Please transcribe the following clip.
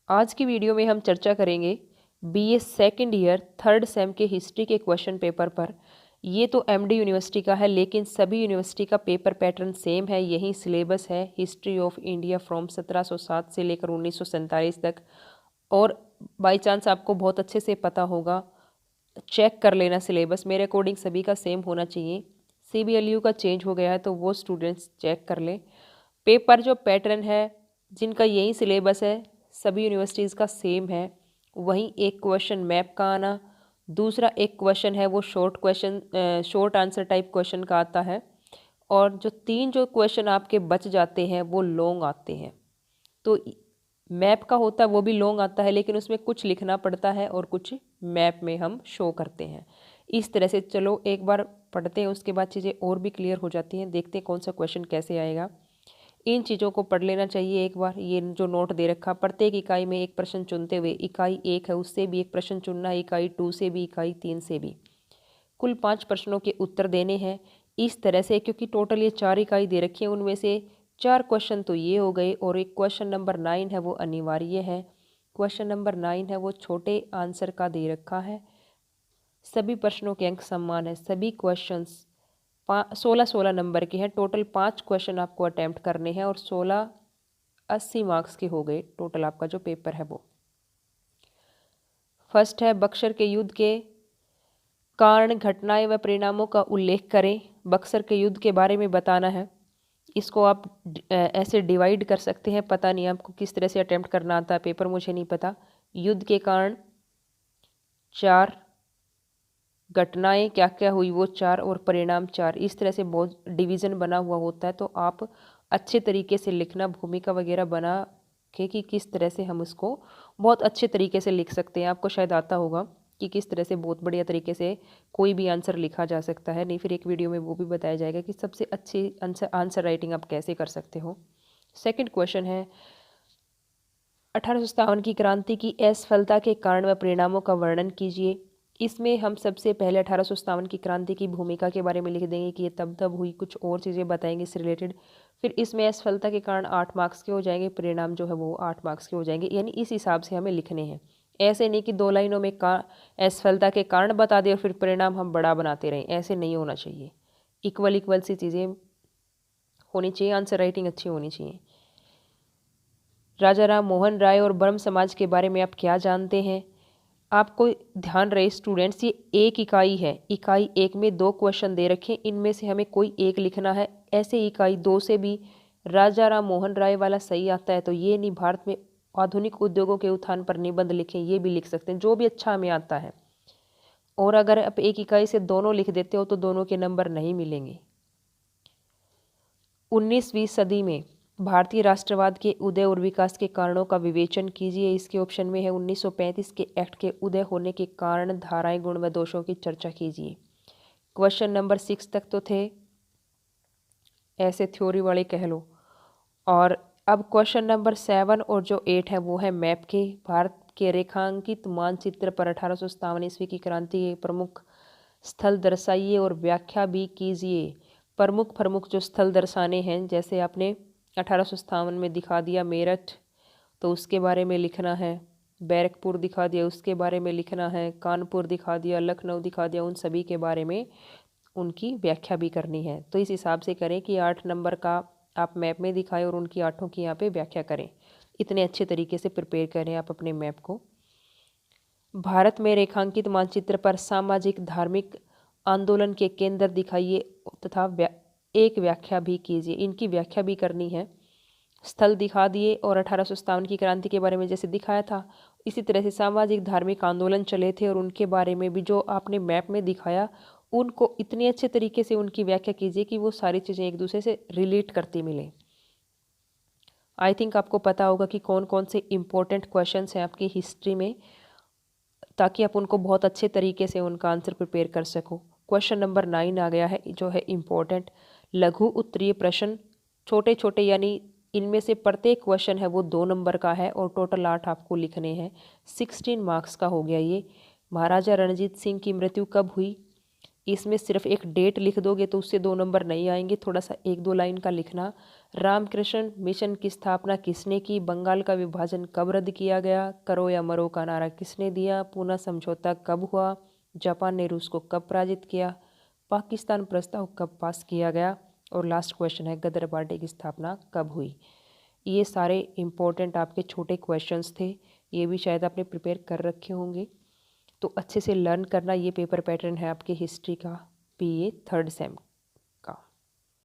आज की वीडियो में हम चर्चा करेंगे BA second year third same के हिस्ट्री के क्वेश्चन पेपर पर। ये तो एमडी यूनिवर्सिटी का है, लेकिन सभी यूनिवर्सिटी का पेपर पैटर्न सेम है। यही सिलेबस है, हिस्ट्री ऑफ इंडिया फ्रॉम 1707 से लेकर 1947 तक। और बाई चांस आपको बहुत अच्छे से पता होगा, चेक कर लेना सिलेबस। मेरे अकॉर्डिंग सभी का सेम होना चाहिए। सीबीएलयू का चेंज हो गया है तो वो स्टूडेंट्स चेक कर लें। पेपर जो पैटर्न है, जिनका यही सिलेबस है, सभी यूनिवर्सिटीज़ का सेम है। वहीं एक क्वेश्चन मैप का आना, दूसरा एक क्वेश्चन है वो short question, short answer type question का आता है। और जो तीन जो क्वेश्चन आपके बच जाते हैं वो लॉन्ग आते हैं। तो मैप का होता है वो भी लॉन्ग आता है, लेकिन उसमें कुछ लिखना पड़ता है और कुछ मैप में हम शो करते हैं। इस तरह से चलो एक बार पढ़ते हैं, उसके बाद चीज़ें और भी क्लियर हो जाती हैं। देखते हैं कौन सा क्वेश्चन कैसे आएगा। इन चीज़ों को पढ़ लेना चाहिए एक बार। ये जो नोट दे रखा, प्रत्येक इकाई में एक प्रश्न चुनते हुए, इकाई 1 है उससे भी एक प्रश्न चुनना है, इकाई 2 से भी, इकाई 3 से भी। कुल 5 प्रश्नों के उत्तर देने हैं इस तरह से, क्योंकि टोटल ये 4 इकाई दे रखी है, उनमें से 4 क्वेश्चन तो ये हो गए और एक क्वेश्चन नंबर 9 है वो अनिवार्य है। क्वेश्चन नंबर 9 है वो छोटे आंसर का दे रखा है। सभी प्रश्नों के अंक समान है। सभी क्वेश्चंस 16-16 नंबर के हैं। टोटल 5 क्वेश्चन आपको अटैम्प्ट करने हैं और 16 80 मार्क्स के हो गए टोटल आपका जो पेपर है वो। फर्स्ट है बक्सर के युद्ध के कारण, घटनाएं व परिणामों का उल्लेख करें। बक्सर के युद्ध के बारे में बताना है। इसको आप ऐसे डिवाइड कर सकते हैं, पता नहीं आपको किस तरह से अटेम्प्ट करना आता है, पेपर मुझे नहीं पता। युद्ध के कारण 4, घटनाएं क्या क्या हुई वो 4 और परिणाम 4। इस तरह से बहुत डिवीज़न बना हुआ होता है। तो आप अच्छे तरीके से लिखना, भूमिका वगैरह बना के कि किस तरह से हम उसको बहुत अच्छे तरीके से लिख सकते हैं। आपको शायद आता होगा कि किस तरह से बहुत बढ़िया तरीके से कोई भी आंसर लिखा जा सकता है। नहीं, फिर एक वीडियो में वो भी बताया जाएगा कि सबसे अच्छी आंसर राइटिंग आप कैसे कर सकते हो। सेकंड क्वेश्चन है 1857 की क्रांति की असफलता के कारण व परिणामों का वर्णन कीजिए। इसमें हम सबसे पहले 1857 की क्रांति की भूमिका के बारे में लिख देंगे कि ये तब तब हुई, कुछ और चीज़ें बताएंगे इससे रिलेटेड। फिर इसमें असफलता के कारण 8 मार्क्स के हो जाएंगे, परिणाम जो है वो 8 मार्क्स के हो जाएंगे। यानी इस हिसाब से हमें लिखने हैं। ऐसे नहीं कि 2 लाइनों में असफलता के कारण बता दें और फिर परिणाम हम बड़ा बनाते रहें, ऐसे नहीं होना चाहिए। इक्वल इक्वल सी चीज़ें होनी चाहिए, आंसर राइटिंग अच्छी होनी चाहिए। राजा राम मोहन राय और ब्रह्म समाज के बारे में आप क्या जानते हैं? आपको ध्यान रहे स्टूडेंट्स, ये एक इकाई है। इकाई 1 में 2 क्वेश्चन दे रखे, इनमें से हमें कोई एक लिखना है। ऐसे इकाई 2 से भी राजा राम मोहन राय वाला सही आता है तो ये नहीं, भारत में आधुनिक उद्योगों के उत्थान पर निबंध लिखें, ये भी लिख सकते हैं, जो भी अच्छा हमें आता है। और अगर आप एक इकाई से दोनों लिख देते हो तो दोनों के नंबर नहीं मिलेंगे। 19वीं सदी में भारतीय राष्ट्रवाद के उदय और विकास के कारणों का विवेचन कीजिए। इसके ऑप्शन में है 1935 के एक्ट के उदय होने के कारण, धाराएं, गुण व दोषों की चर्चा कीजिए। क्वेश्चन नंबर 6 तक तो थे ऐसे थ्योरी वाले कह लो। और अब क्वेश्चन नंबर 7 और जो 8 है वो है मैप के। भारत के रेखांकित मानचित्र पर 1857 ईस्वी की क्रांति के प्रमुख स्थल दर्शाइए और व्याख्या भी कीजिए। प्रमुख जो स्थल दर्शाने हैं, जैसे आपने 1857 में दिखा दिया मेरठ, तो उसके बारे में लिखना है। बैरकपुर दिखा दिया, उसके बारे में लिखना है। कानपुर दिखा दिया, लखनऊ दिखा दिया, उन सभी के बारे में उनकी व्याख्या भी करनी है। तो इस हिसाब से करें कि 8 नंबर का आप मैप में दिखाएं और उनकी 8 की यहाँ पे व्याख्या करें। इतने अच्छे तरीके से प्रिपेयर करें आप अपने मैप को। भारत में रेखांकित मानचित्र पर सामाजिक धार्मिक आंदोलन के केंद्र दिखाइए तथा एक व्याख्या भी कीजिए। इनकी व्याख्या भी करनी है। स्थल दिखा दिए और 1857 की क्रांति के बारे में जैसे दिखाया था, इसी तरह से सामाजिक धार्मिक आंदोलन चले थे और उनके बारे में भी जो आपने मैप में दिखाया, उनको इतने अच्छे तरीके से उनकी व्याख्या कीजिए कि वो सारी चीज़ें एक दूसरे से रिलेट करती मिलें। आई थिंक आपको पता होगा कि कौन कौन से इम्पोर्टेंट क्वेश्चंस हैं आपकी हिस्ट्री में, ताकि आप उनको बहुत अच्छे तरीके से उनका आंसर प्रिपेयर कर सको। क्वेश्चन नंबर 9 आ गया है जो है इम्पोर्टेंट। लघु उत्तरीय प्रश्न, छोटे छोटे, यानी इनमें से प्रत्येक क्वेश्चन है वो 2 नंबर का है और टोटल 8 आपको लिखने हैं। 16 मार्क्स का हो गया ये। महाराजा रणजीत सिंह की मृत्यु कब हुई? इसमें सिर्फ एक डेट लिख दोगे तो उससे 2 नंबर नहीं आएंगे, थोड़ा सा 1-2 लाइन का लिखना। रामकृष्ण मिशन की स्थापना किसने की? बंगाल का विभाजन कब रद्द किया गया? करो या मरो का नारा किसने दिया? पूना समझौता कब हुआ? जापान ने रूस को कब पराजित किया? पाकिस्तान प्रस्ताव कब पास किया गया? और लास्ट क्वेश्चन है, गदर पार्टी की स्थापना कब हुई? ये सारे इम्पोर्टेंट आपके छोटे क्वेश्चंस थे, ये भी शायद आपने प्रिपेयर कर रखे होंगे, तो अच्छे से लर्न करना। ये पेपर पैटर्न है आपके हिस्ट्री का BA 3rd सेम